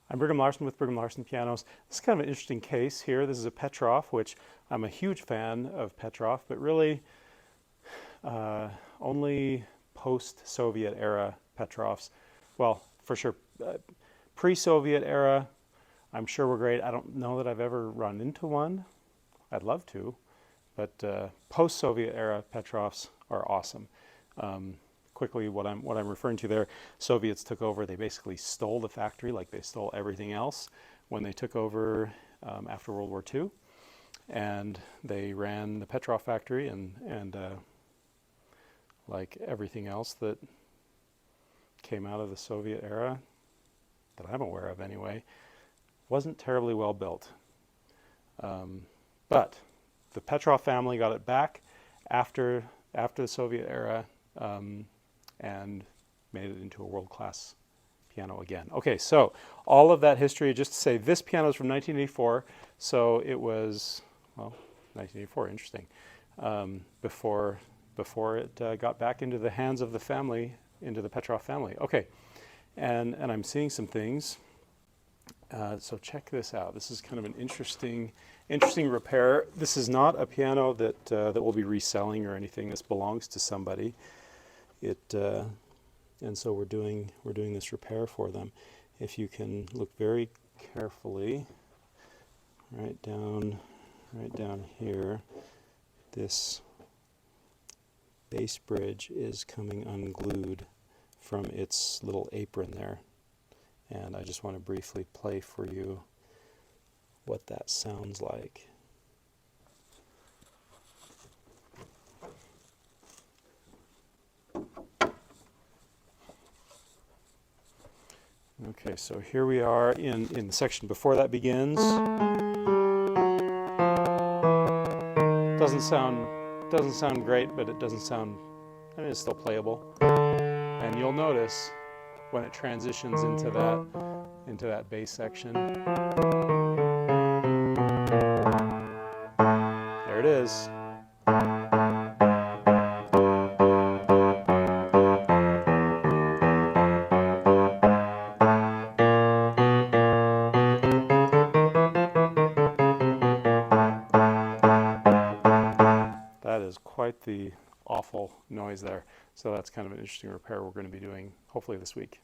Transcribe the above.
I'm Brigham Larson with Brigham Larson Pianos. This is kind of an interesting case here. This is a Petrof, which I'm a huge fan of Petrof, but really only post-Soviet era Petrofs. Well, for sure, pre-Soviet era, I'm sure were great. I don't know that I've ever run into one. I'd love to, but post-Soviet era Petrofs are awesome. Quickly, what I'm referring to there, Soviets took over. They basically stole the factory, like they stole everything else when they took over after World War II, and they ran the Petrov factory and like everything else that came out of the Soviet era that I'm aware of anyway, wasn't terribly well built. But the Petrov family got it back after the Soviet era. And made it into a world-class piano again. Okay, so all of that history, just to say this piano is from 1984, so it was, well, 1984, interesting, before it got back into the hands of the family, into the Petrov family. Okay, and I'm seeing some things, so check this out. This is kind of an interesting repair. This is not a piano that that we'll be reselling or anything. This belongs to somebody. And so we're doing this repair for them. If you can look very carefully, right down here, this bass bridge is coming unglued from its little apron there, and I just want to briefly play for you what that sounds like. Okay, so here we are in the section before that begins. Doesn't sound great, but it doesn't sound, I mean, it's still playable. And you'll notice when it transitions into that bass section. There it is. That is quite the awful noise there. So that's kind of an interesting repair we're going to be doing hopefully this week.